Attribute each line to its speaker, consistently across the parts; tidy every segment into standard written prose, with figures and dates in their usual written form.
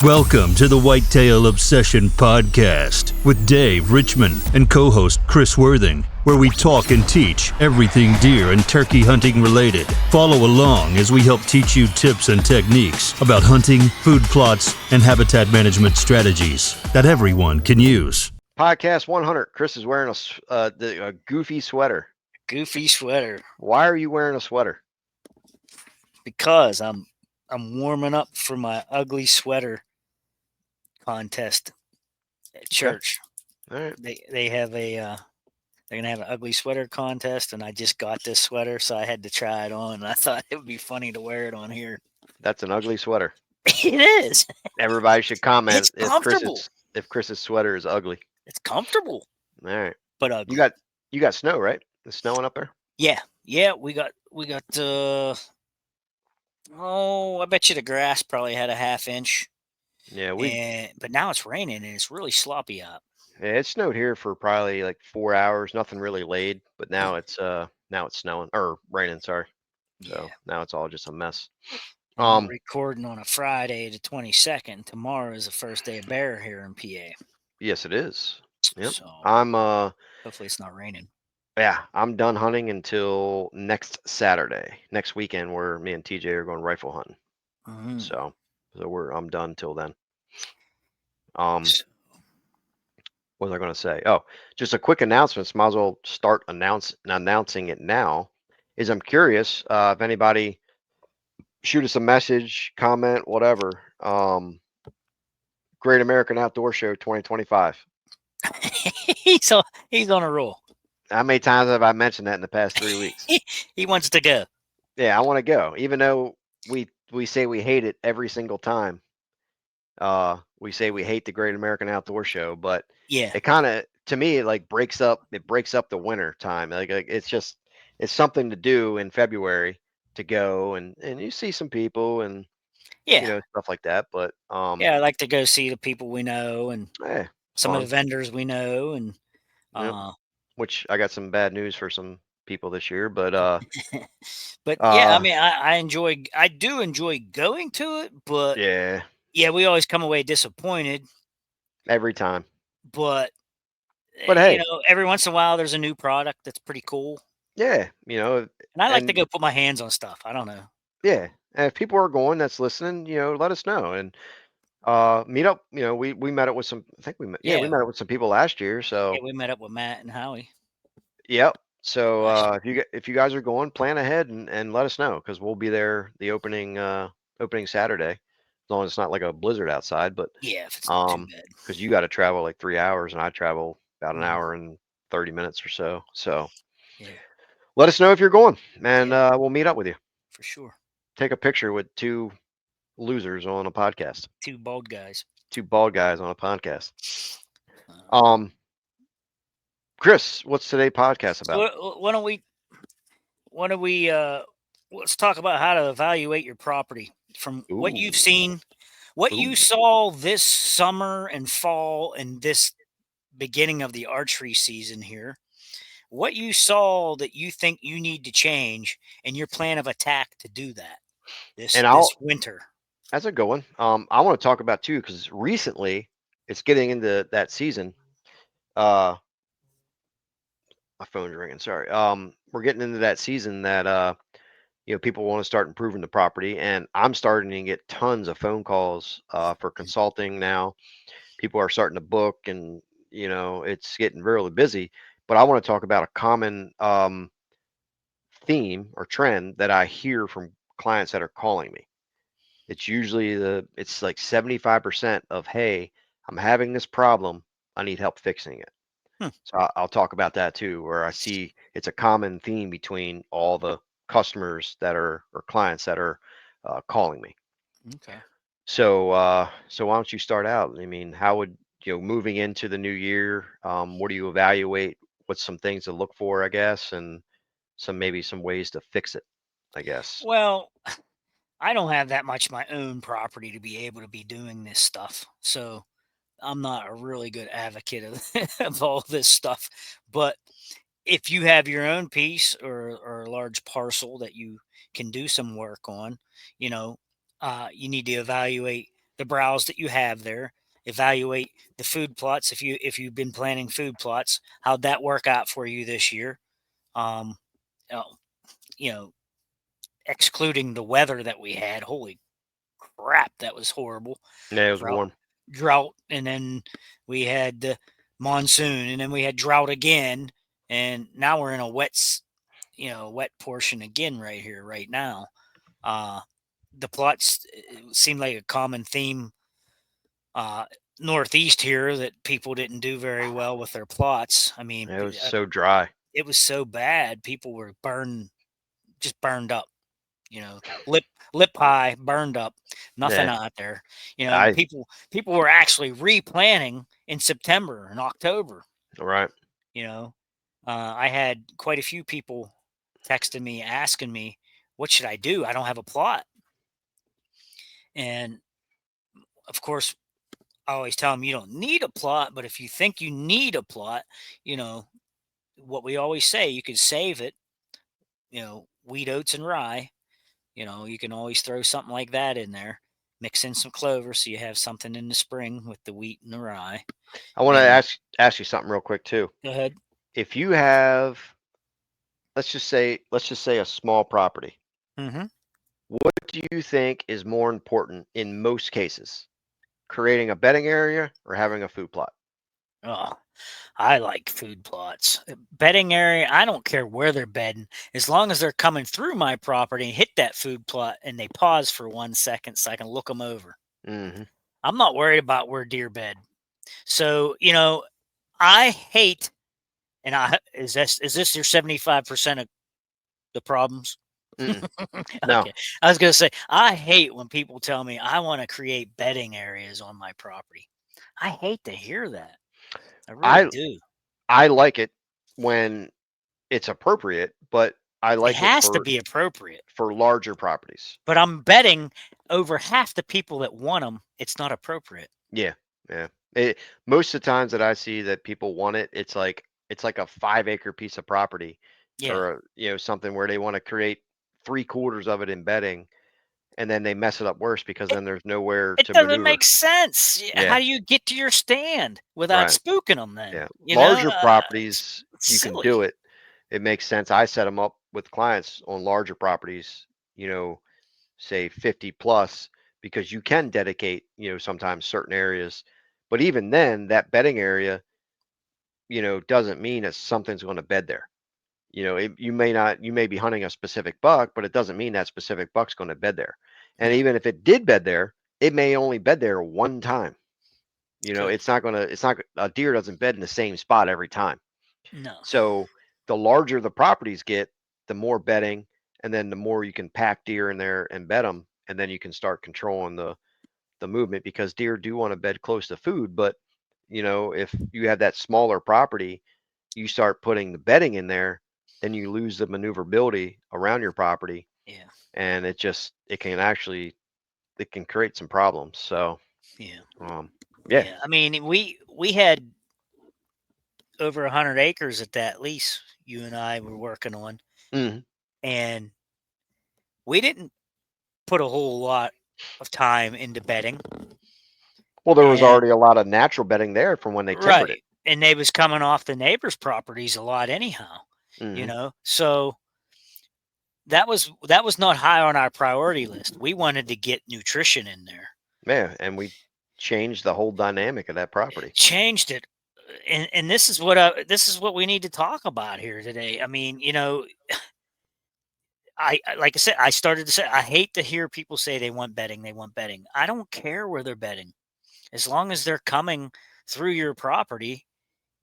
Speaker 1: Welcome to the Whitetail Obsession Podcast with Dave Richmond and co-host Chris Worthing, where we talk and teach everything deer and turkey hunting related. Follow along as we help teach you tips and techniques about hunting, food plots, and habitat management strategies that everyone can use.
Speaker 2: Podcast 100. Chris is wearing a goofy sweater.
Speaker 3: Goofy sweater.
Speaker 2: Why are you wearing a sweater?
Speaker 3: Because I'm warming up for my ugly sweater contest at church.
Speaker 2: All right.
Speaker 3: They have they're gonna have an ugly sweater contest, and I just got this sweater, so I had to try it on. And I thought it would be funny to wear it on here.
Speaker 2: That's an ugly sweater.
Speaker 3: It is.
Speaker 2: Everybody should comment
Speaker 3: It's comfortable.
Speaker 2: if Chris's sweater is ugly.
Speaker 3: It's comfortable,
Speaker 2: All right.
Speaker 3: but ugly.
Speaker 2: You got snow, right? It's snowing up there?
Speaker 3: Yeah. We got. I bet you the grass probably had a half inch.
Speaker 2: Yeah,
Speaker 3: But now it's raining and it's really sloppy out.
Speaker 2: yeah, it snowed here for probably like 4 hours. Nothing really laid, but now it's snowing or raining. Sorry. So now it's all just a mess.
Speaker 3: I'm recording on a Friday, the 22nd. Tomorrow is the first day of bear here in PA.
Speaker 2: Yes, it is. Yep.
Speaker 3: So
Speaker 2: I'm
Speaker 3: hopefully it's not raining.
Speaker 2: Yeah, I'm done hunting until next Saturday, next weekend, where me and TJ are going rifle hunting.
Speaker 3: Mm-hmm.
Speaker 2: So I'm done till then. What was I going to say? Oh, just a quick announcement. Might as well start announcing it now. I'm curious if anybody shoot us a message, comment, whatever. Great American Outdoor Show 2025.
Speaker 3: He's on a roll.
Speaker 2: How many times have I mentioned that in the past 3 weeks?
Speaker 3: He wants to go.
Speaker 2: Yeah, I want to go, even though we say we hate it every single time. We say we hate the Great American Outdoor Show, but
Speaker 3: yeah,
Speaker 2: it kind of, to me, it breaks up the winter time. Like it's something to do in February, to go and you see some people and stuff like that. But
Speaker 3: I like to go see the people we know and some of the vendors we know, and
Speaker 2: which I got some bad news for some people this year, but
Speaker 3: I mean, I do enjoy going to it, but we always come away disappointed
Speaker 2: every time.
Speaker 3: But
Speaker 2: hey,
Speaker 3: every once in a while there's a new product that's pretty cool.
Speaker 2: Yeah,
Speaker 3: and I like to go put my hands on stuff. I don't know.
Speaker 2: Yeah, and if people are going that's listening, let us know and meet up. We met up with some. I think we met. Yeah, we met up with some people last year. So
Speaker 3: we met up with Matt and Howie.
Speaker 2: Yep. So if you guys are going, plan ahead and let us know, because we'll be there the opening Saturday, as long as it's not like a blizzard outside. But
Speaker 3: if it's not too bad,
Speaker 2: because you got to travel like 3 hours and I travel about an hour and 30 minutes or so. So let us know if you're going, and we'll meet up with you
Speaker 3: for sure.
Speaker 2: Take a picture with two losers on a podcast.
Speaker 3: Two bald guys
Speaker 2: on a podcast. Chris, what's today's podcast about?
Speaker 3: So why don't we let's talk about how to evaluate your property from what you've seen, what you saw this summer and fall and this beginning of the archery season here. What you saw that you think you need to change, and your plan of attack to do that this winter.
Speaker 2: That's a good one. I want to talk about too, because recently it's getting into that season. My phone's ringing. Sorry. We're getting into that season that people want to start improving the property, and I'm starting to get tons of phone calls for consulting now. People are starting to book, and it's getting really busy. But I want to talk about a common theme or trend that I hear from clients that are calling me. It's usually it's like 75% of, hey, I'm having this problem, I need help fixing it. So I'll talk about that too, where I see it's a common theme between all the customers or clients that are calling me.
Speaker 3: Okay.
Speaker 2: So why don't you start out? I mean, how would moving into the new year? What do you evaluate? What's some things to look for, I guess, and maybe some ways to fix it, I guess.
Speaker 3: Well, I don't have that much my own property to be able to be doing this stuff, so I'm not a really good advocate of all this stuff. But if you have your own piece or a large parcel that you can do some work on, you need to evaluate the browse that you have there, evaluate the food plots. If you've been planning food plots, how'd that work out for you this year? Um, uh, you know, excluding the weather that we had. Holy crap, that was horrible.
Speaker 2: Yeah, it was
Speaker 3: Drought,
Speaker 2: warm.
Speaker 3: drought, and then we had the monsoon, and then we had drought again, and now we're in a wet portion again right here, right now. Uh, the plots seem like a common theme uh, northeast here that people didn't do very well with their plots. I mean,
Speaker 2: It was so dry.
Speaker 3: it was so bad. People were just burned up. You know, lip high, burned up, nothing
Speaker 2: Yeah,
Speaker 3: out there. You know,
Speaker 2: I
Speaker 3: people were actually replanting in September and October.
Speaker 2: right.
Speaker 3: You know, I had quite a few people texting me asking me, "What should I do? I don't have a plot." And of course, I always tell them you don't need a plot, but if you think you need a plot, you know what we always say: you can save it. Wheat, oats, and rye. You can always throw something like that in there. Mix in some clover so you have something in the spring with the wheat and the rye.
Speaker 2: I want to
Speaker 3: And
Speaker 2: ask you something real quick too.
Speaker 3: go ahead.
Speaker 2: If you have, let's just say a small property,
Speaker 3: Mm-hmm.
Speaker 2: what do you think is more important in most cases? Creating a bedding area or having a food plot?
Speaker 3: Oh, I like food plots. Bedding area, I don't care where they're bedding, as long as they're coming through my property and hit that food plot and they pause for 1 second so I can look them over.
Speaker 2: Hmm.
Speaker 3: I'm not worried about where deer bed. So, I hate, and is this your 75% of the problems?
Speaker 2: Mm-mm. No,
Speaker 3: Okay. I was gonna say, I hate when people tell me I want to create bedding areas on my property. I hate to hear that. I really
Speaker 2: I
Speaker 3: do.
Speaker 2: I like it when it's appropriate, but I
Speaker 3: It
Speaker 2: like it
Speaker 3: has to be appropriate.
Speaker 2: for larger properties.
Speaker 3: But I'm betting over half the people that want them, it's not appropriate.
Speaker 2: Yeah, yeah. Most of the times that I see that people want it, it's like a 5 acre piece of property,
Speaker 3: Yeah.
Speaker 2: or something where they want to create 3/4 of it in bedding, and then they mess it up worse because
Speaker 3: It
Speaker 2: then there's nowhere
Speaker 3: it
Speaker 2: to
Speaker 3: doesn't
Speaker 2: maneuver.
Speaker 3: make sense. How
Speaker 2: Yeah,
Speaker 3: do you get to your stand without
Speaker 2: right.
Speaker 3: spooking them then?
Speaker 2: Yeah, larger
Speaker 3: It's
Speaker 2: properties you can
Speaker 3: silly.
Speaker 2: do it. It makes sense. I set them up with clients on larger properties. You know, say 50 plus, because you can dedicate, sometimes certain areas. But even then, that bedding area, doesn't mean that something's going to bed there. You may be hunting a specific buck, but it doesn't mean that specific buck's going to bed there. And
Speaker 3: No,
Speaker 2: even if it did bed there, it may only bed there one time.
Speaker 3: could.
Speaker 2: A deer doesn't bed in the same spot every time.
Speaker 3: No.
Speaker 2: So the larger the properties get, the more bedding, and then the more you can pack deer in there and bed them, and then you can start controlling the movement, because deer do want to bed close to food. But if you have that smaller property, you start putting the bedding in there, then you lose the maneuverability around your property,
Speaker 3: Yeah.
Speaker 2: and it can create some problems. So
Speaker 3: Yeah.
Speaker 2: um, yeah.
Speaker 3: Yeah. I mean, we had over 100 acres at that lease you and I were working on,
Speaker 2: Mhm.
Speaker 3: and we didn't put a whole lot of time into bedding.
Speaker 2: Well, there was
Speaker 3: And
Speaker 2: already a lot of natural bedding there from when they timbered it.
Speaker 3: right, and they was coming off the neighbors' properties a lot anyhow.
Speaker 2: Hmm.
Speaker 3: So that was not high on our priority list. We wanted to get nutrition in there.
Speaker 2: Yeah, and we changed the whole dynamic of that property.
Speaker 3: Changed it, and this is what we need to talk about here today. I mean, like I said, I started to say I hate to hear people say they want bedding, they want bedding. I don't care where they're bedding, as long as they're coming through your property.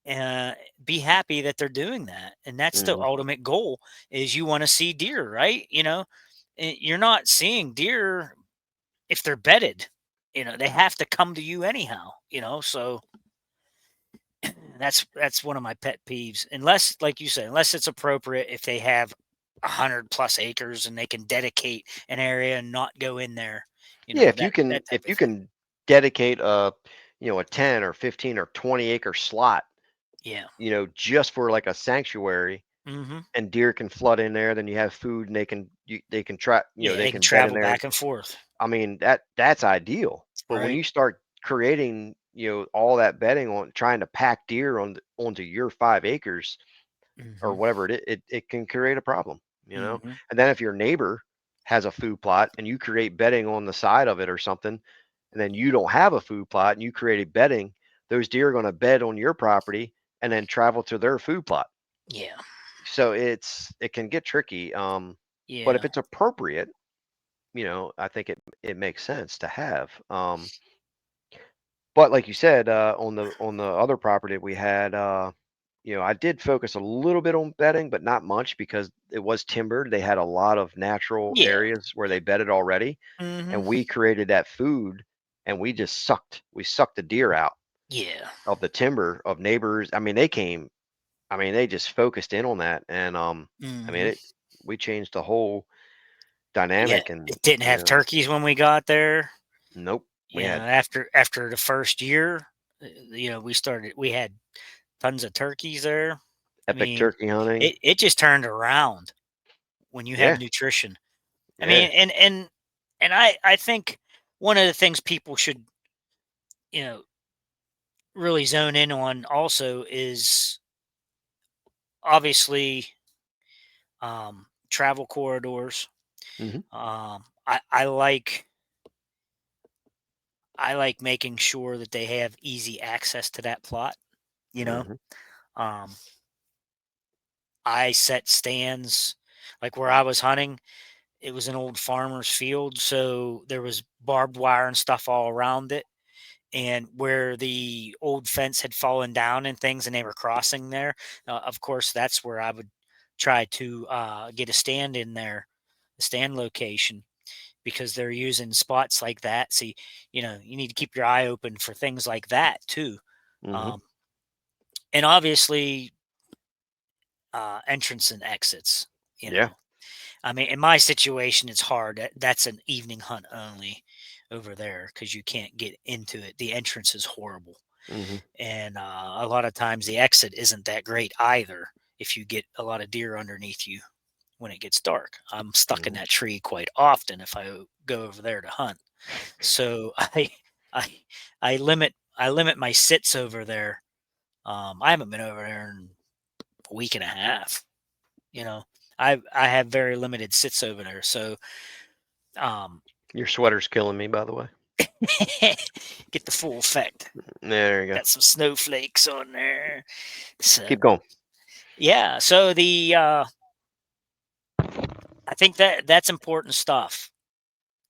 Speaker 3: uh, be happy that they're doing that, and that's the
Speaker 2: Hmm.
Speaker 3: ultimate goal. Is you want to see deer, right? You're not seeing deer if they're bedded. They have to come to you anyhow. So that's one of my pet peeves. Unless, like you said, unless it's appropriate, if they have 100+ acres and they can dedicate an area and not go in there,
Speaker 2: Yeah, if you
Speaker 3: that
Speaker 2: can
Speaker 3: that type
Speaker 2: if
Speaker 3: of
Speaker 2: you
Speaker 3: thing.
Speaker 2: can dedicate a 10 or 15 or 20 acre slot,
Speaker 3: Yeah.
Speaker 2: just for like a sanctuary,
Speaker 3: Hmm.
Speaker 2: and deer can flood in there, then you have food, and they can try,
Speaker 3: Yeah,
Speaker 2: they
Speaker 3: they can
Speaker 2: can bed in
Speaker 3: travel
Speaker 2: there.
Speaker 3: back and forth.
Speaker 2: I mean, that's ideal. But when
Speaker 3: Right.
Speaker 2: you start creating, all that bedding on trying to pack deer onto your 5 acres or
Speaker 3: Hmm.
Speaker 2: whatever it can create a problem,
Speaker 3: Hmm.
Speaker 2: And then if your neighbor has a food plot and you create bedding on the side of it or something, and then you don't have a food plot and you created bedding, those deer are going to bed on your property and then travel to their food plot.
Speaker 3: Yeah.
Speaker 2: So it can get tricky. But if
Speaker 3: Yeah.
Speaker 2: it's appropriate, I think it makes sense to have. But like you said, on the other property that we had, I did focus a little bit on bedding, but not much because it was timbered. They had a lot of natural
Speaker 3: Yeah.
Speaker 2: areas where they bedded already,
Speaker 3: Hmm.
Speaker 2: and we created that food, and we sucked the deer out
Speaker 3: Yeah.
Speaker 2: of the timber of neighbors. I mean, they came. I mean, they just focused in on that, and I mean,
Speaker 3: Hmm.
Speaker 2: we changed the whole
Speaker 3: Yeah.
Speaker 2: dynamic, and
Speaker 3: It didn't have turkeys when we got there.
Speaker 2: nope, we had
Speaker 3: After the first year, we had tons of turkeys there. I
Speaker 2: epic
Speaker 3: mean,
Speaker 2: turkey hunting.
Speaker 3: it just turned around when you have
Speaker 2: Yeah,
Speaker 3: nutrition. I
Speaker 2: yeah.
Speaker 3: mean, and I think one of the things people should, you know, really zone in on also is obviously travel corridors.
Speaker 2: Hmm.
Speaker 3: I like making sure that they have easy access to that plot. You know,
Speaker 2: Hmm.
Speaker 3: um, I set stands like where I was hunting. It was an old farmer's field, so there was barbed wire and stuff all around it. And where the old fence had fallen down and things, and they were crossing there, of course, that's where I would try to get a stand in there, a stand location, because they're using spots like that. So, you need to keep your eye open for things like that too.
Speaker 2: Hmm.
Speaker 3: Um, and obviously, entrance and exits, you
Speaker 2: Yeah.
Speaker 3: know. I mean, in my situation, it's hard. That's an evening hunt only over there because you can't get into it. The entrance is horrible.
Speaker 2: Hmm.
Speaker 3: And a lot of times the exit isn't that great either if you get a lot of deer underneath you when it gets dark. I'm stuck in
Speaker 2: Hmm.
Speaker 3: that tree quite often if I go over there to hunt. So I I limit my sits over there. I haven't been over there in a week and a half. You know, I have very limited sits over there. So um,
Speaker 2: Your sweater's killing me, by the way.
Speaker 3: get the full effect.
Speaker 2: There you go.
Speaker 3: Got some snowflakes on there. So
Speaker 2: Keep going.
Speaker 3: yeah. So I think that's important stuff.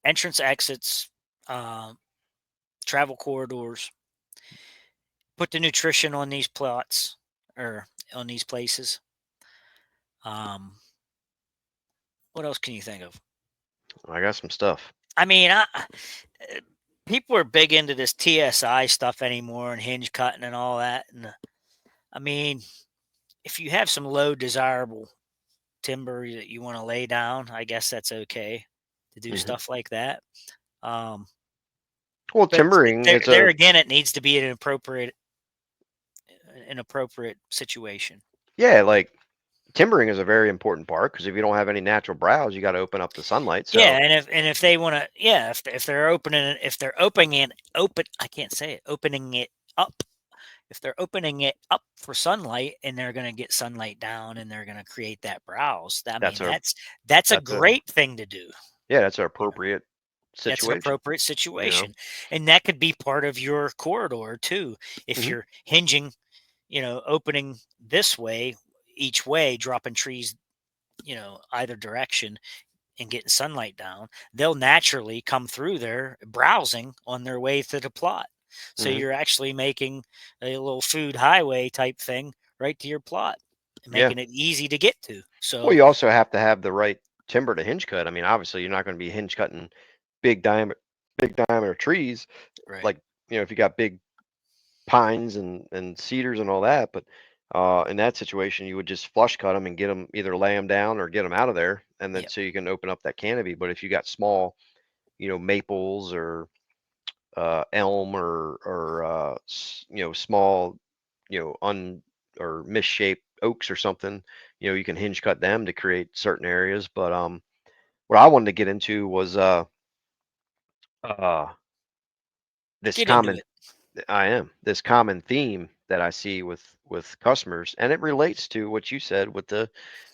Speaker 3: Entrance exits, um, travel corridors. Put the nutrition on these plots or on these places. Um, what else can you think of?
Speaker 2: I got some stuff.
Speaker 3: I mean, people are big into this TSI stuff anymore and hinge cutting and all that. And I mean, if you have some low desirable timber that you want to lay down, I guess that's okay to do
Speaker 2: Hmm.
Speaker 3: stuff like that. Um,
Speaker 2: Well,
Speaker 3: but
Speaker 2: timbering,
Speaker 3: there,
Speaker 2: it's
Speaker 3: there
Speaker 2: a
Speaker 3: again, it needs to be an appropriate situation.
Speaker 2: yeah, like timbering is a very important part because if you don't have any natural browse, you got to open up the sunlight.
Speaker 3: Yeah,
Speaker 2: So,
Speaker 3: and if they want to, yeah, if they're opening it, I can't say it, opening it up. If they're opening it up for sunlight and they're going to get sunlight down and they're going to create that browse, I mean
Speaker 2: that's a
Speaker 3: that's a
Speaker 2: that's a
Speaker 3: great thing to do.
Speaker 2: yeah, that's an
Speaker 3: You know,
Speaker 2: appropriate
Speaker 3: that's an
Speaker 2: situation.
Speaker 3: appropriate
Speaker 2: You know.
Speaker 3: situation, and that could be part of your corridor too. If
Speaker 2: Hmm.
Speaker 3: you're hinging, opening this way, each way, dropping trees, either direction and getting sunlight down, they'll naturally come through there browsing on their way to the plot. So
Speaker 2: Hmm.
Speaker 3: you're actually making a little food highway type thing right to your plot and
Speaker 2: Yeah.
Speaker 3: making it easy to get to.
Speaker 2: Well,
Speaker 3: So,
Speaker 2: you also have to have the right timber to hinge cut. I mean, obviously, you're not going to be hinge cutting big diameter, big diameter trees
Speaker 3: right.
Speaker 2: like if you got big pines and cedars and all that. But in that situation, you would just flush cut them and get them either lay them down or get them out of there, and then
Speaker 3: Yep.
Speaker 2: so you can open up that canopy. But if you got small, maples or elm or small, un or misshaped oaks or something, you can hinge cut them to create certain areas. But what I wanted to get into was this
Speaker 3: Get into
Speaker 2: common
Speaker 3: it.
Speaker 2: this common theme that I see with customers, and it relates to what you said with the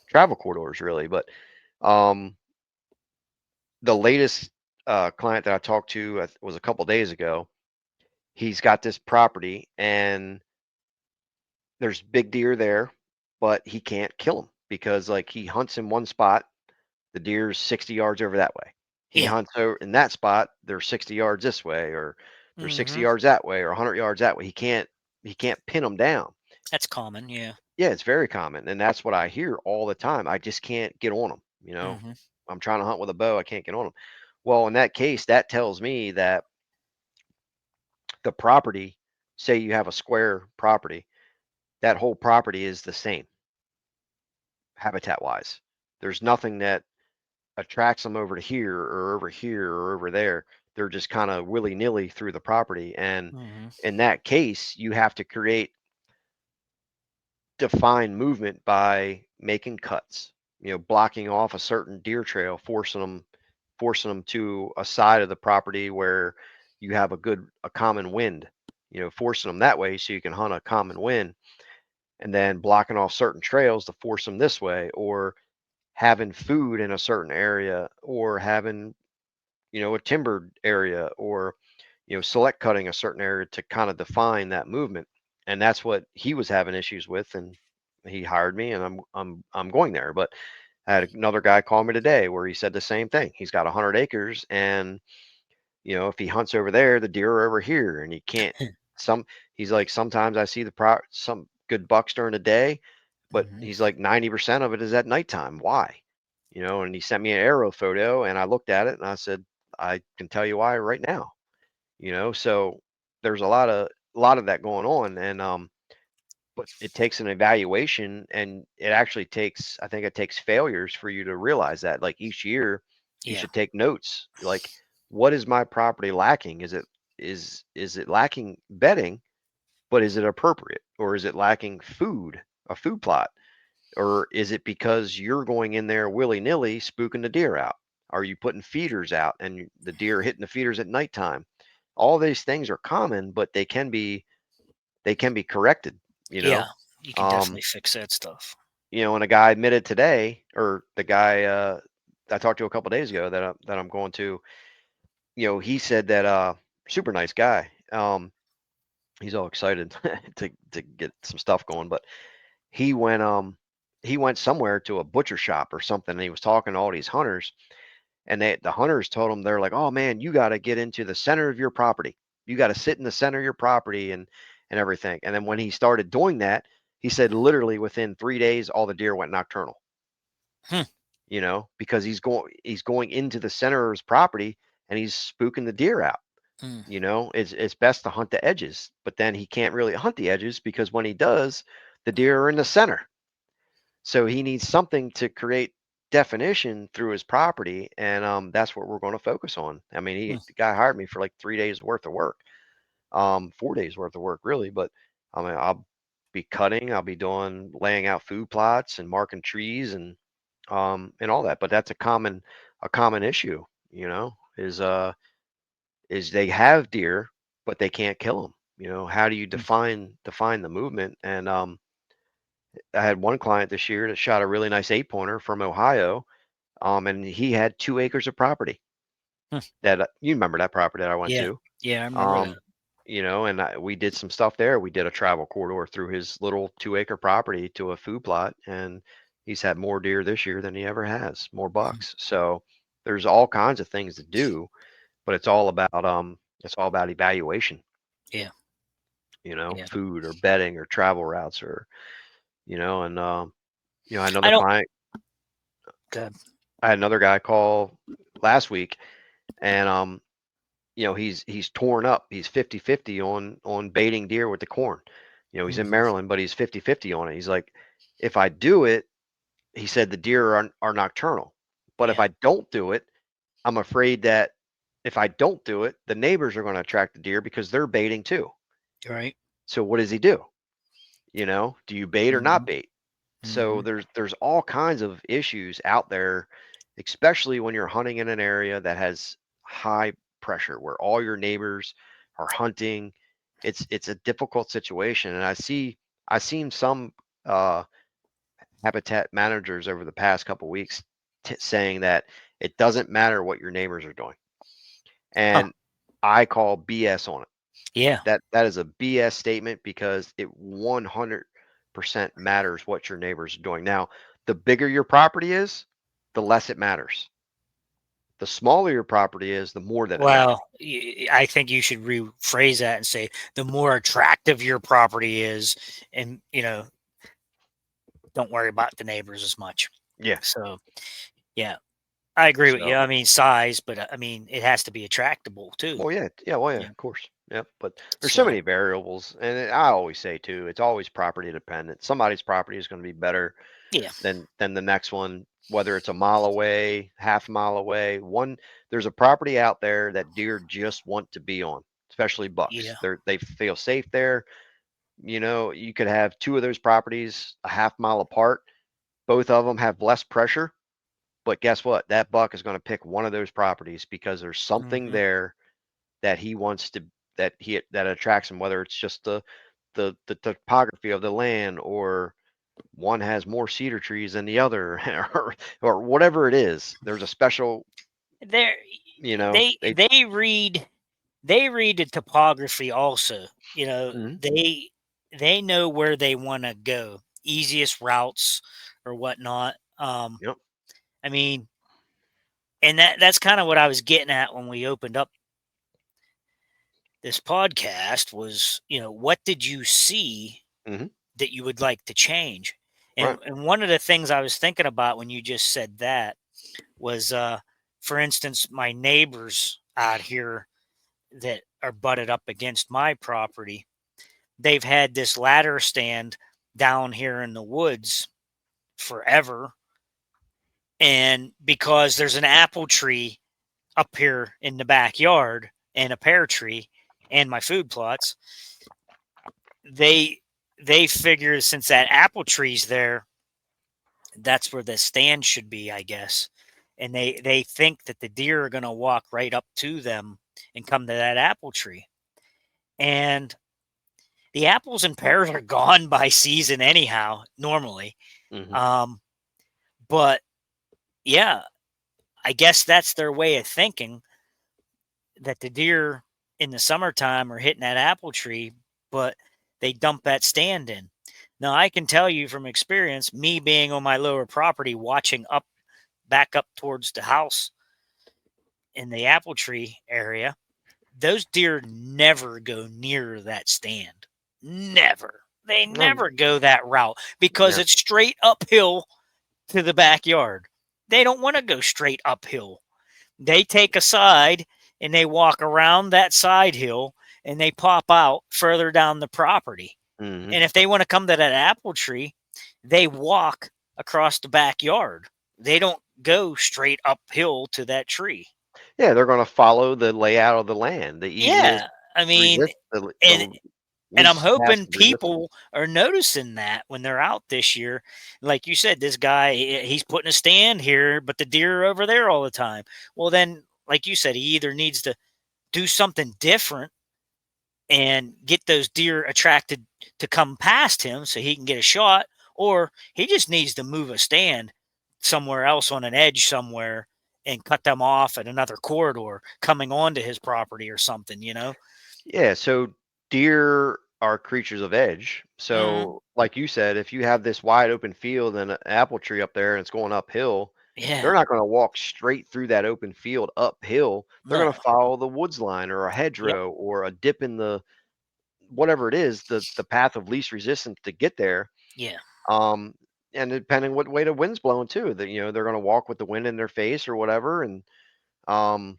Speaker 2: travel corridors, really. But um, the latest client that I talked to was a couple days ago. He's got this property, and there's big deer there, but he can't kill them because like he hunts in one spot, the deer's 60 yards over that way. He
Speaker 3: Yeah.
Speaker 2: hunts over in that spot, they're 60 yards this way, or they're 60
Speaker 3: Hmm.
Speaker 2: yards that way, or 100 yards that way. He can't pin them down.
Speaker 3: That's common. Yeah.
Speaker 2: Yeah, it's very common, and that's what I hear all the time. I just can't get on them.
Speaker 3: Hmm.
Speaker 2: I'm trying to hunt with a bow, I can't get on them. Well, in that case, that tells me that the property, say you have a square property, that whole property is the same habitat wise. There's nothing that attracts them over to here or over here or over there. They're just kind of willy nilly through the property. And
Speaker 3: Hmm.
Speaker 2: in that case, you have to create defined movement by making cuts, blocking off a certain deer trail, forcing them to a side of the property where you have a common wind, forcing them that way so you can hunt a common wind, and then blocking off certain trails to force them this way, or having food in a certain area, or having, a timbered area, or, select cutting a certain area to kind of define that movement. And that's what he was having issues with. And he hired me, and I'm going there. But I had another guy call me today where he said the same thing. He's got 100 acres, and if he hunts over there, the deer are over here, and he can't. Some He's like, sometimes I see some good bucks during the day, but
Speaker 3: Hmm.
Speaker 2: he's like 90% of it is at nighttime. Why? And he sent me an arrow photo, and I looked at it, and I said, I can tell you why right now. So there's a lot of that going on, and but it takes an evaluation, and I think it takes failures for you to realize that. Like each year, you
Speaker 3: Yeah.
Speaker 2: should take notes. Like, what is my property lacking? Is it lacking bedding, but is it appropriate, or is it lacking a food plot, or is it because you're going in there willy nilly spooking the deer out? Are you putting feeders out and the deer hitting the feeders at nighttime? All these things are common, but they can be corrected. You
Speaker 3: Yeah.
Speaker 2: know,
Speaker 3: You can
Speaker 2: um,
Speaker 3: definitely fix that stuff.
Speaker 2: and a guy admitted today, or the guy I talked to a couple days ago that I'm going to, he said that super nice guy. He's all excited to get some stuff going, but he went um he went somewhere to a butcher shop or something, and he was talking to all these hunters, and the hunters told him, they're like, "Oh man, you got to get into the center of your property. You got to sit in the center of your property and everything." And then when he started doing that, he said literally within 3 days all the deer went nocturnal.
Speaker 3: Hmm.
Speaker 2: Because he's going into the center of his property, and he's spooking the deer out.
Speaker 3: Hmm.
Speaker 2: It's best to hunt the edges, but then he can't really hunt the edges because when he does, the deer are in the center. So he needs something to create definition through his property, and that's what we're going to focus on. I mean,
Speaker 3: Hmm.
Speaker 2: the guy hired me for like 3 days worth of work, 4 days worth of work, really. But I mean, I'll be cutting, I'll be doing laying out food plots and marking trees and all that. But that's a common issue, is they have deer, but they can't kill them. How do you
Speaker 3: Hmm.
Speaker 2: define the movement? And I had one client this year that shot a really nice 8 pointer from Ohio, and he had 2 acres of property.
Speaker 3: Hmm.
Speaker 2: That you remember that property that I went
Speaker 3: Yeah.
Speaker 2: to,
Speaker 3: Yeah. I remember that.
Speaker 2: um, and we did some stuff there. We did a travel corridor through his little 2 acre property to a food plot, and he's had more deer this year than he ever has, more
Speaker 3: Hmm.
Speaker 2: bucks. So there's all kinds of things to do, but it's all about evaluation.
Speaker 3: Yeah. Yeah.
Speaker 2: Food or bedding or travel routes, or and
Speaker 3: I
Speaker 2: another
Speaker 3: don't.
Speaker 2: client.
Speaker 3: Good.
Speaker 2: I had another guy call last week, and he's torn up. He's 50-50 on baiting deer with the corn. He's in
Speaker 3: Hmm.
Speaker 2: Maryland, but he's 50-50 on it. He's like, if I do it, he said, the deer are nocturnal. But if
Speaker 3: Yeah.
Speaker 2: I don't do it, I'm afraid that if I don't do it, the neighbors are going to attract the deer because they're baiting too.
Speaker 3: Right.
Speaker 2: So what does he do? Do you bait or not
Speaker 3: Hmm.
Speaker 2: bait? So
Speaker 3: Hmm.
Speaker 2: there's all kinds of issues out there, especially when you're hunting in an area that has high pressure where all your neighbors are hunting. It's a difficult situation, and I've seen some habitat managers over the past couple weeks saying that it doesn't matter what your neighbors are doing,
Speaker 3: Huh.
Speaker 2: and I call BS on it.
Speaker 3: Yeah.
Speaker 2: That is a BS statement because it 100% matters what your neighbors are doing. Now, the bigger your property is, the less it matters. The smaller your property is, the more that it matters.
Speaker 3: Well, I think you should rephrase that and say the more attractive your property is, and don't worry about the neighbors as much.
Speaker 2: Yeah.
Speaker 3: So, yeah, I agree with you.
Speaker 2: So,
Speaker 3: I mean, size, but I mean, it has to be attractable too.
Speaker 2: well, yeah, yeah, well, yeah,
Speaker 3: Yeah.
Speaker 2: of course, yeah. But there's so
Speaker 3: So,
Speaker 2: many variables, and I always say too, it's always property dependent. Somebody's property is going to be better
Speaker 3: yeah.
Speaker 2: than the next one, whether it's a mile away, half a mile away. There's a property out there that deer just want to be on, especially bucks.
Speaker 3: Yeah.
Speaker 2: They feel safe there. You could have two of those properties a half mile apart. Both of them have less pressure, but guess what? That buck is going to pick one of those properties because there's something
Speaker 3: Hmm.
Speaker 2: there that he wants to that attracts him, whether it's just the topography of the land, or one has more cedar trees than the other, or whatever it is. There's a special,
Speaker 3: There,
Speaker 2: you know,
Speaker 3: they
Speaker 2: they
Speaker 3: they read they read the topography also.
Speaker 2: Mhm.
Speaker 3: They know where they want to go, easiest routes or whatnot.
Speaker 2: Yep.
Speaker 3: I mean, and that's kind of what I was getting at when we opened up this podcast was, what did you see
Speaker 2: Mhm.
Speaker 3: that you would like to change?
Speaker 2: Right.
Speaker 3: And one of the things I was thinking about when you just said that was, for instance, my neighbors out here that are butted up against my property, they've had this ladder stand down here in the woods forever. And because there's an apple tree up here in the backyard and a pear tree and my food plots, they they figure since that apple tree's there, that's where the stand should be, I guess. And they think that the deer are going to walk right up to them and come to that apple tree. And the apples and pears are gone by season anyhow, normally.
Speaker 2: Mhm.
Speaker 3: Um, but yeah, I guess that's their way of thinking that the deer in the summertime are hitting that apple tree, but they dump that stand in. Now, I can tell you from experience, me being on my lower property, watching back up towards the house in the apple tree area, those deer never go near that stand. Never. They
Speaker 2: No,
Speaker 3: never go that route because
Speaker 2: yeah.
Speaker 3: it's straight uphill to the backyard. They don't want to go straight uphill. They take a side and they walk around that side hill and they pop out further down the property.
Speaker 2: Mhm.
Speaker 3: And if they want to come to that apple tree, they walk across the backyard. They don't go straight uphill to that tree.
Speaker 2: Yeah, they're going to follow the layout of the land, the easiest
Speaker 3: Yeah. I mean,
Speaker 2: resist the
Speaker 3: and I'm
Speaker 2: least
Speaker 3: hoping
Speaker 2: passive resistance.
Speaker 3: people are noticing that when they're out this year. Like you said, this guy, he's putting a stand here, but the deer are over there all the time. Well, then, like you said, he either needs to do something different and get those deer attracted to come past him so he can get a shot, or he just needs to move a stand somewhere else on an edge somewhere and cut them off at another corridor coming onto his property or something.
Speaker 2: Yeah, so deer are creatures of edge.
Speaker 3: Hmm.
Speaker 2: So, like you said, if you have this wide open field and an apple tree up there and it's going uphill,
Speaker 3: Yeah.
Speaker 2: they're not going to walk straight through that open field uphill. They're
Speaker 3: No.
Speaker 2: going to follow the woods line or a
Speaker 3: Yep.
Speaker 2: hedgerow or a dip in the whatever it is, the path of least resistance to get there.
Speaker 3: Yeah.
Speaker 2: Um, and depending what way the wind's blowing too, that they're going to walk with the wind in their face or whatever, and um,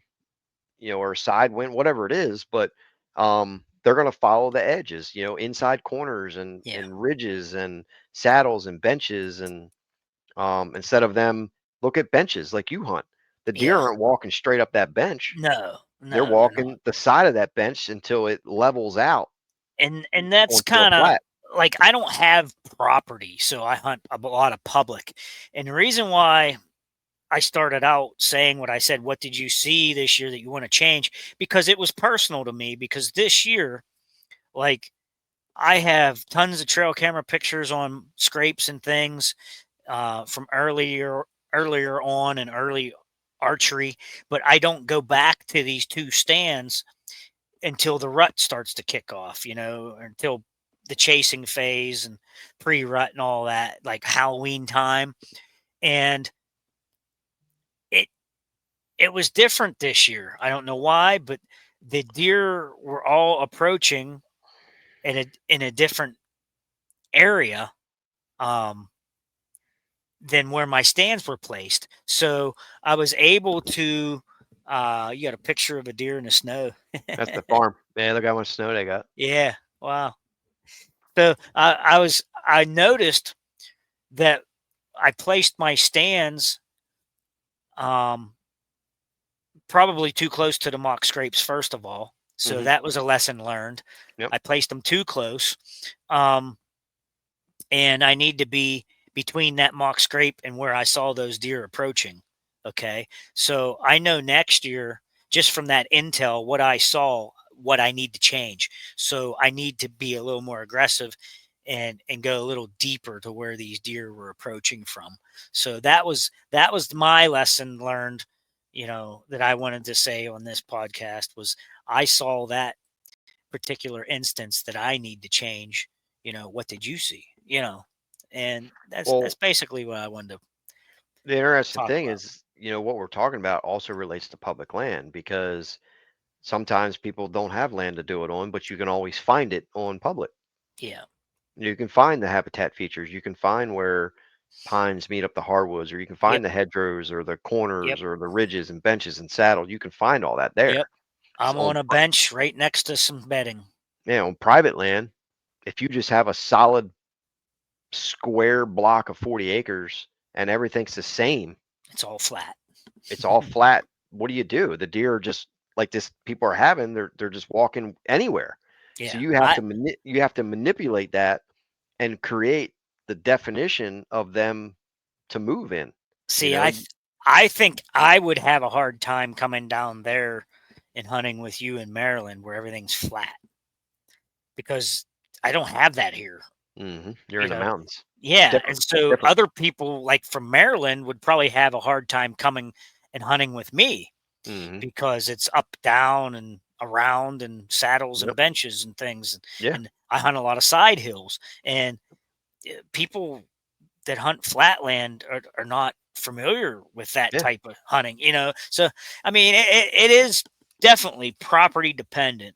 Speaker 2: or side wind, whatever it is, but they're going to follow the edges, inside corners and
Speaker 3: Yeah.
Speaker 2: ridges and saddles and benches, and instead of them look at benches like you hunt. The deer
Speaker 3: Yeah.
Speaker 2: aren't walking straight up that bench.
Speaker 3: No.
Speaker 2: They're
Speaker 3: No, they're not.
Speaker 2: walking the side of that bench until it levels out
Speaker 3: And that's
Speaker 2: onto a
Speaker 3: kind of
Speaker 2: flat.
Speaker 3: like I don't have property, so I hunt a lot of public. And the reason why I started out saying what I said. What did you see this year that you want to change? Because it was personal to me. Because this year, like, I have tons of trail camera pictures on scrapes and things from earlier on and early archery, but I don't go back to these two stands until the rut starts to kick off, or until the chasing phase and pre-rut and all that, like Halloween time. And it it was different this year. I don't know why, but the deer were all approaching in a different area um, than where my stands were placed. So I was able to. You got a picture of a deer in the snow.
Speaker 2: That's the farm. Man, look how much snow they got.
Speaker 3: Yeah. Wow. So I noticed that I placed my stands um, probably too close to the mock scrapes, first of all. So that was a lesson learned.
Speaker 2: Yep.
Speaker 3: I placed them too close. And I need to be between that mock scrape and where I saw those deer approaching. Okay. So I know next year, just from that intel, what I saw, what I need to change. So I need to be a little more aggressive and go a little deeper to where these deer were approaching from. So that was my lesson learned, that I wanted to say on this podcast was I saw that particular instance that I need to change. What did you see? And that's
Speaker 2: Well,
Speaker 3: basically what I wanted to
Speaker 2: the interesting
Speaker 3: talk
Speaker 2: thing
Speaker 3: about.
Speaker 2: is, what we're talking about also relates to public land, because sometimes people don't have land to do it on, but you can always find it on public.
Speaker 3: Yeah.
Speaker 2: You can find the habitat features. You can find where pines meet up the hardwoods, or you can
Speaker 3: Yep.
Speaker 2: find the hedgerows or the
Speaker 3: Yep.
Speaker 2: corners or the ridges and benches and saddles. You can find all that there.
Speaker 3: Yep. I'm
Speaker 2: On
Speaker 3: on a bench right next to some bedding.
Speaker 2: on private land, if you just have a solid square block of 40 acres and everything's the same,
Speaker 3: It's all flat.
Speaker 2: it's all flat. What do? The deer are just like this. People are having. They're just walking anywhere. So
Speaker 3: Yeah.
Speaker 2: you have to manipulate that and create the definition of them to move in. You
Speaker 3: See,
Speaker 2: know,
Speaker 3: I think I would have a hard time coming down there and hunting with you in Maryland where everything's flat because I don't have that here.
Speaker 2: you're
Speaker 3: You
Speaker 2: in the
Speaker 3: know,
Speaker 2: mountains. It's
Speaker 3: Yeah,
Speaker 2: different.
Speaker 3: and so
Speaker 2: Different.
Speaker 3: other people, like, from Maryland would probably have a hard time coming and hunting with me
Speaker 2: hmm
Speaker 3: because it's up, down, and around, and saddles and
Speaker 2: Yep.
Speaker 3: benches and things,
Speaker 2: Yeah.
Speaker 3: and I hunt a lot of side hills, and, people that hunt flatland are not familiar with that
Speaker 2: Yeah.
Speaker 3: type of hunting, So, I mean, it is definitely property dependent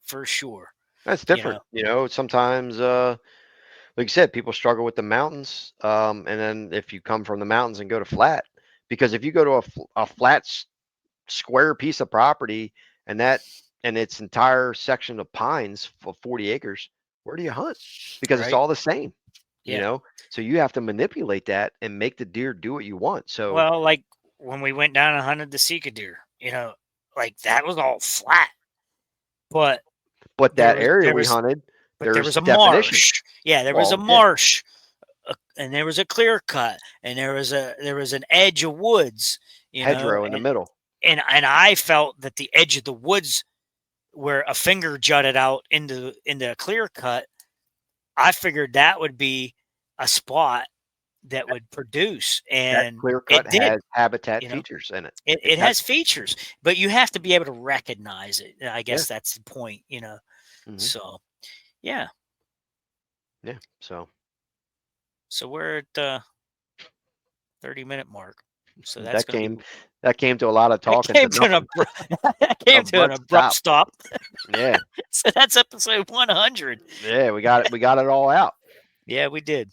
Speaker 3: for sure,
Speaker 2: That's
Speaker 3: you
Speaker 2: different.
Speaker 3: know?
Speaker 2: Sometimes, like you said, people struggle with the mountains. And then if you come from the mountains and go to flat, because if you go to a flat square piece of property and its entire section of pines for 40 acres, where do you hunt? Because it's
Speaker 3: Right?
Speaker 2: all the same, you
Speaker 3: Yeah.
Speaker 2: know? So you have to manipulate that and make the deer do what you want. So,
Speaker 3: Well, like when we went down and hunted the Sika deer, like that was all flat, but
Speaker 2: but
Speaker 3: there
Speaker 2: that
Speaker 3: was
Speaker 2: area
Speaker 3: there
Speaker 2: we
Speaker 3: was
Speaker 2: hunted,
Speaker 3: but there
Speaker 2: there's
Speaker 3: was a
Speaker 2: definition.
Speaker 3: marsh. Yeah, there was a
Speaker 2: Well, yeah,
Speaker 3: marsh, and there was a clear cut, and there was an edge of woods,
Speaker 2: hedgerow in the
Speaker 3: and
Speaker 2: middle.
Speaker 3: I felt that the edge of the woods where a finger jutted out into a clear cut, I figured that would be a spot that would produce,
Speaker 2: That
Speaker 3: and
Speaker 2: clear cut
Speaker 3: it did.
Speaker 2: has habitat
Speaker 3: You know,
Speaker 2: features in it.
Speaker 3: it,
Speaker 2: It
Speaker 3: it
Speaker 2: has,
Speaker 3: has features, but you have to be able to recognize it. I
Speaker 2: yeah.
Speaker 3: guess that's the point.
Speaker 2: hmm
Speaker 3: So yeah,
Speaker 2: Yeah. So
Speaker 3: so we're at the 30-minute mark. So that's
Speaker 2: that
Speaker 3: going to be
Speaker 2: came that came to a lot of
Speaker 3: that
Speaker 2: talking to
Speaker 3: came to an
Speaker 2: nothing.
Speaker 3: abrupt
Speaker 2: Stop.
Speaker 3: stop.
Speaker 2: Yeah.
Speaker 3: So that's episode 100.
Speaker 2: Yeah, we got it. We got it all out.
Speaker 3: Yeah, we did.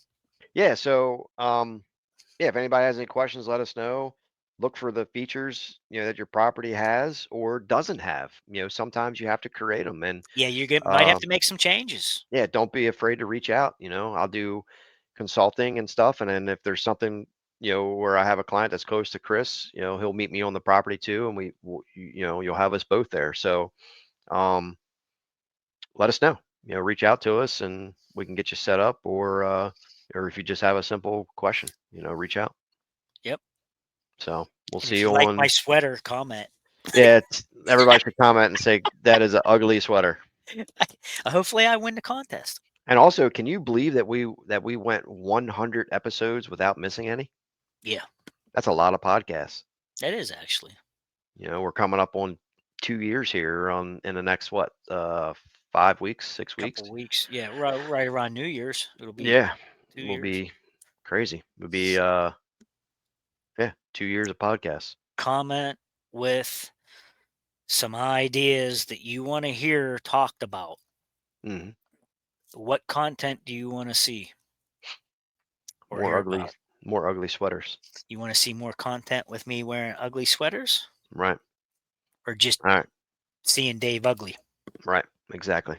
Speaker 2: Yeah. So, yeah, if anybody has any questions, let us know. Look for the features, that your property has or doesn't have. Sometimes you have to create them, and
Speaker 3: Yeah, might have
Speaker 2: uh,
Speaker 3: to make some changes.
Speaker 2: yeah, don't be afraid to reach out. I'll do consulting and stuff, and then if there's something, where I have a client that's close to Chris, he'll meet me on the property too, and you'll have us both there. So, um, let us know. Reach out to us, and we can get you set up, or if you just have a simple question, reach out.
Speaker 3: Yep.
Speaker 2: So we'll
Speaker 3: If
Speaker 2: see
Speaker 3: you
Speaker 2: you
Speaker 3: like
Speaker 2: on.
Speaker 3: my sweater, comment.
Speaker 2: Yeah, everybody should comment and say that is an ugly sweater.
Speaker 3: Hopefully, I win the contest.
Speaker 2: And also, can you believe that we went 100 episodes without missing any?
Speaker 3: Yeah,
Speaker 2: That's a lot of podcasts.
Speaker 3: that is actually.
Speaker 2: You know, we're coming up on 2 years here in the next 5 weeks, 6 weeks.
Speaker 3: Couple weeks. Yeah, right around New Year's. It'll be
Speaker 2: Yeah,
Speaker 3: 2
Speaker 2: will
Speaker 3: years.
Speaker 2: be crazy. It'll be 2 years of podcasts.
Speaker 3: Comment with some ideas that you want to hear talked about.
Speaker 2: Hmm.
Speaker 3: What content do you want to see or
Speaker 2: More
Speaker 3: hear
Speaker 2: ugly,
Speaker 3: about?
Speaker 2: more ugly sweaters.
Speaker 3: You want to see more content with me wearing ugly sweaters,
Speaker 2: Right.
Speaker 3: or just
Speaker 2: All right.
Speaker 3: seeing Dave ugly?
Speaker 2: Right. Exactly.